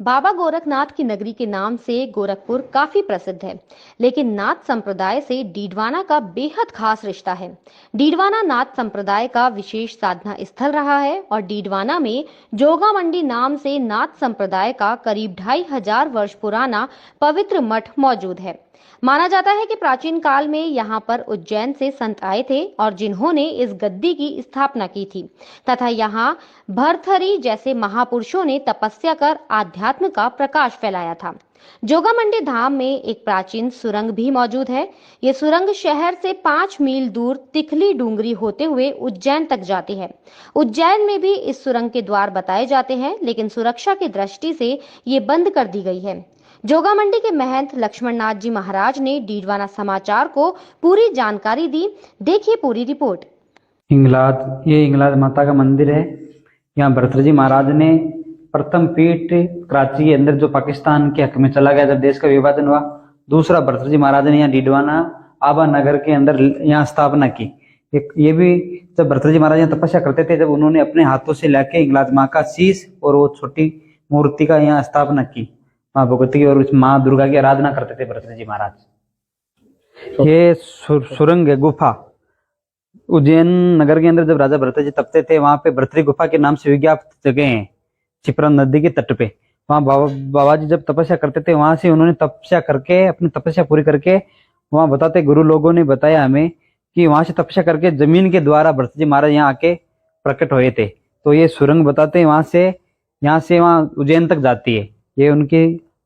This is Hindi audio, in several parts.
बाबा गोरखनाथ की नगरी के नाम से गोरखपुर काफी प्रसिद्ध है, लेकिन नाथ संप्रदाय से डीडवाना का बेहद खास रिश्ता है। डीडवाना नाथ संप्रदाय का विशेष साधना स्थल रहा है और डीडवाना में जोगा मंडी नाम से नाथ संप्रदाय का करीब 2500 वर्ष पुराना पवित्र मठ मौजूद है। माना जाता है कि प्राचीन काल में यहाँ पर उज्जैन से संत आए थे और जिन्होंने इस गद्दी की स्थापना की थी तथा यहाँ भरथरी जैसे महापुरुषों ने तपस्या कर आध्यात्म का प्रकाश फैलाया था। जोगामंडी धाम में एक प्राचीन सुरंग भी मौजूद है। ये सुरंग शहर से 5 मील दूर तिखली डूंगरी होते हुए उज्जैन तक जाती है। उज्जैन में भी इस सुरंग के द्वार बताए जाते हैं, लेकिन सुरक्षा की दृष्टि से ये बंद कर दी गई है। जोगामंडी के महंत लक्ष्मण नाथ जी महाराज ने डीडवाना समाचार को पूरी जानकारी दी। देखिए पूरी रिपोर्ट। ये हिंगलाज माता का मंदिर है। यहाँ भरतरी जी महाराज ने प्रथम पीठ कराची के अंदर जो पाकिस्तान के हक में चला गया जब देश का विभाजन हुआ, दूसरा भरतरी जी महाराज ने यहाँ डीडवाना आबा नगर के अंदर यहाँ स्थापना की। ये भी जब भरतरी जी महाराज यहाँ तपस्या करते थे, जब उन्होंने अपने हाथों से लाके हिंगलाज माँ का शीश और वो छोटी मूर्ति का यहाँ स्थापना की, माँ भगवती और माँ दुर्गा की आराधना करते थे भरतरी जी महाराज। ये सुरंग है, गुफा उज्जैन नगर के अंदर जब राजा भरतरी जी तपते थे, वहां पे भरतरी गुफा के नाम से विज्ञात जगह है छिपरा नदी के तट पे। वहां बाबा जी जब तपस्या करते थे, वहां से उन्होंने तपस्या करके अपनी तपस्या पूरी करके वहां बताते गुरु लोगों ने बताया हमें कि वहां से तपस्या करके जमीन के द्वारा भरतरी जी महाराज यहाँ आके प्रकट हुए थे। तो ये सुरंग बताते हैं यहाँ से वहां उज्जैन तक जाती है। ये उनके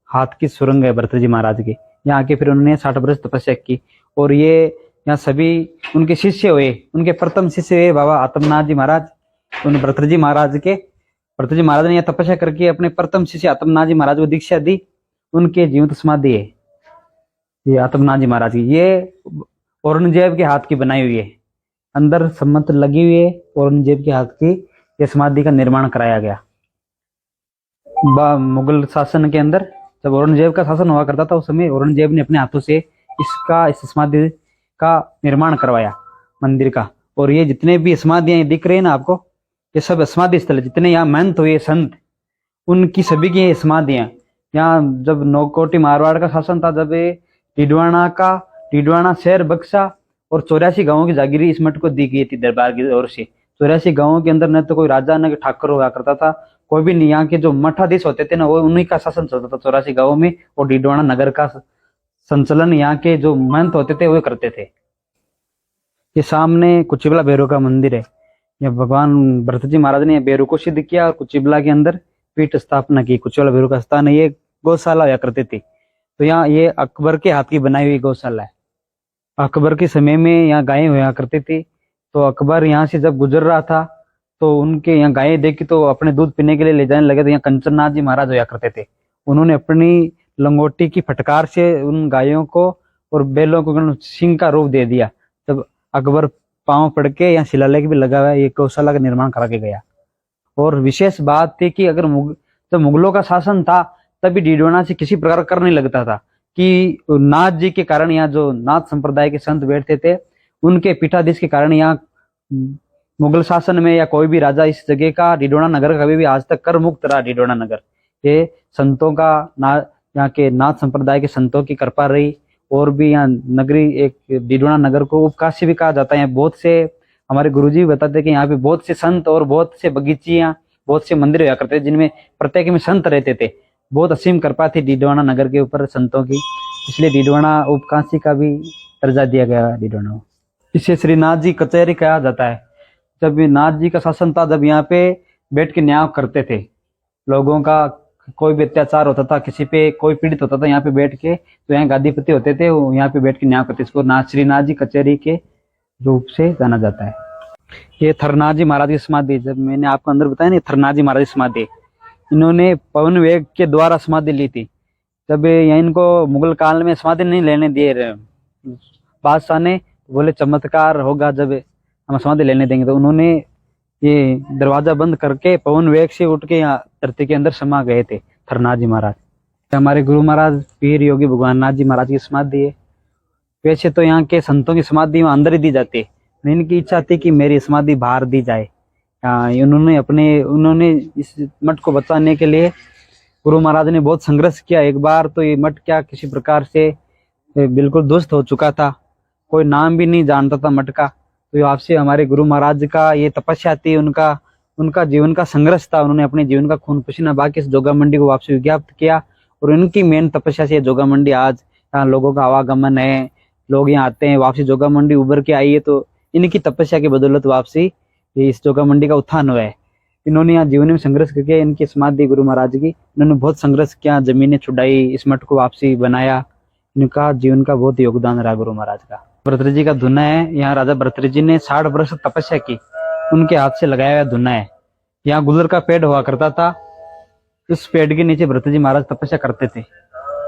हाथ की सुरंग है भरतरी जी महाराज की। यहाँ आके फिर उन्होंने 60 वर्ष तपस्या की और ये यहाँ सभी उनके शिष्य हुए। उनके प्रथम शिष्य हुए बाबा आत्मनाथ जी महाराज। उन भरतरी जी महाराज ने यहाँ तपस्या करके अपने प्रथम शिष्य आत्मनाथ जी महाराज को दीक्षा दी। उनके जीवित समाधि है ये आत्मनाथ जी महाराज की। ये औरंगजेब के हाथ की बनाई हुई है, अंदर सम्मत लगी हुई है। औरंगजेब के हाथ की यह समाधि का निर्माण कराया गया। मुगल शासन के अंदर जब औरंगजेब का शासन हुआ करता था, उस समय औरंगजेब ने अपने हाथों से इस समाधि का निर्माण करवाया मंदिर का। और ये जितने भी समाधियां दिख रहे हैं ना आपको, ये सब समाधि स्थल है। जितने यहाँ महंत हुए संत, उनकी सभी की समाधियां यहाँ। जब नौकोटी मारवाड़ का शासन था, जब डीडवाना शहर बक्सा और 84 गांवों की जागीरी इस मठ को दी गई थी दरबार की ओर से। 84 गांवों के अंदर न तो कोई राजा न ठाकुर हुआ करता था, कोई भी नहीं। यहाँ के जो मठाधीश होते थे ना, वो उन्हीं का शासन चलता था 84 गांवों में। और डीडवाना नगर का संचलन यहाँ के जो महंत होते थे वो करते थे। ये सामने कुचिबला भैरव का मंदिर है। यह भगवान भरतरी जी महाराज ने भैरव को सिद्ध किया और कुचिबला के अंदर पीठ स्थापना की। कुचिबला भैरव का स्थान है। ये गौशाला हुआ करती थी। तो यहाँ ये अकबर के हाथ की बनाई हुई गौशाला है। अकबर के समय में यहाँ गायें हुआ करती थी। तो अकबर यहाँ से जब गुजर रहा था, तो उनके यहाँ गायें देखी तो अपने दूध पीने के लिए ले जाने लगे। तो यहाँ कंचननाथ जी महाराज हुआ करते थे। उन्होंने अपनी लंगोटी की फटकार से उन गायों को और बैलों को सिंह का रूप दे दिया। तब अकबर पांव पड़ के यहाँ शिलालेख भी लगा हुआ है, ये गौशाला का निर्माण करा के गया। और विशेष बात थी कि अगर जब मुगलों का शासन था, तभी डीडवाना से किसी प्रकार कर नहीं लगता था कि नाथ जी के कारण यहाँ जो नाथ संप्रदाय के संत बैठते थे, उनके पीठाधीश के कारण यहाँ मुगल शासन में या कोई भी राजा इस जगह का, डीडवाना नगर कभी भी आज तक कर मुक्त रहा। डीडवाना नगर ये संतों का, यहाँ के नाथ संप्रदाय के संतों की कृपा रही। और भी यहाँ नगरी, एक डीडवाना नगर को उपकाशी भी कहा जाता है। बहुत से हमारे गुरुजी बताते हैं कि यहाँ पे बहुत से संत और बहुत से बगीचियां, बहुत से मंदिर हुआ करते थे, जिनमें प्रत्येक में संत रहते थे। बहुत असीम कृपा थी डीडवाना नगर के ऊपर संतों की, इसलिए डीडवाना उपकाशी का भी दर्जा दिया गया डीडवाना। इसे श्रीनाथ जी कचहरी कहा जाता है। जब नाथ जी का शासन था, जब यहाँ पे बैठ के न्याय करते थे लोगों का, कोई भी अत्याचार होता था, किसी पे कोई पीड़ित होता था, यहाँ पे बैठ के, तो यहाँ गादीपति होते थे, वो यहाँ पे बैठ के न्याय करते। इसको श्रीनाथ जी कचहरी के रूप से जाना जाता है। ये थरनाथ जी महाराज की समाधि, जब मैंने आपको अंदर बताया ना, थरनाथ जी महाराज की समाधि, इन्होंने पवन वेग के द्वारा समाधि ली थी। जब यहाँ इनको मुगल काल में समाधि नहीं लेने दिए बादशाह ने, बोले चमत्कार होगा जब हम समाधि लेने देंगे। तो उन्होंने ये दरवाजा बंद करके पवन वेग से उठ के यहाँ धरती के अंदर समा गए थे थरनाथ जी महाराज। हमारे गुरु महाराज पीर योगी भगवान नाथ जी महाराज की समाधि है। वैसे तो यहाँ के संतों की समाधि अंदर ही दी जाती है, इनकी इच्छा थी कि मेरी समाधि बाहर दी जाए। उन्होंने इस मठ को बचाने के लिए गुरु महाराज ने बहुत संघर्ष किया। एक बार तो ये मठ क्या किसी प्रकार से बिल्कुल दुष्ट हो चुका था, कोई नाम भी नहीं जानता था मठ का। तो ये आपसे हमारे गुरु महाराज का ये तपस्या थी, उनका जीवन का संघर्ष था। उन्होंने अपने जीवन का खून पसीना बहा के इस जोगा मंडी को वापसी विज्ञापित किया और उनकी मेन तपस्या से जोगा मंडी आज यहाँ लोगों का आवागमन है, लोग यहाँ आते हैं, वापसी जोगा मंडी उभर के आई है। तो इनकी तपस्या की बदौलत वापसी इस जोगा मंडी का उत्थान हुआ है। इन्होंने यहाँ जीवन में संघर्ष करके इनकी समाधि गुरु महाराज की, इन्होंने बहुत संघर्ष किया, जमीनें छुड़ाई, इस मठ को वापसी बनाया। इनका जीवन का बहुत योगदान रहा गुरु महाराज का। भरतरी जी का धुना है, यहाँ राजा भरतरी जी ने 60 वर्ष तपस्या की, उनके हाथ से लगाया हुआ धुना है। यहाँ गुलर का पेड़ हुआ करता था, इस पेड़ के नीचे भरतरी जी महाराज तपस्या करते थे।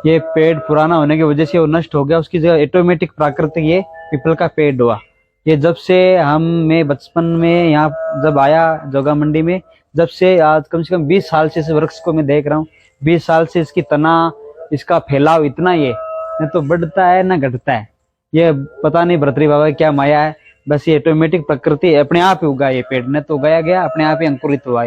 ये पेड़ पुराना होने की वजह से वो नष्ट हो गया, उसकी जगह ऑटोमेटिक प्राकृतिक ये पीपल का पेड़ हुआ। ये जब से मैं बचपन में यहाँ जब आया जोगा मंडी में, जब से आज कम से कम 20 साल से इस वृक्ष को मैं देख रहा हूँ। 20 साल से इसकी तना, इसका फैलाव इतना ही है, न तो बढ़ता है न घटता है। ये पता नहीं भरतरी बाबा की क्या माया है, बस ये ऑटोमेटिक प्रकृति अपने आप ही उगा। ये पेड़ न तो उगाया गया, अपने आप ही अंकुरित हुआ।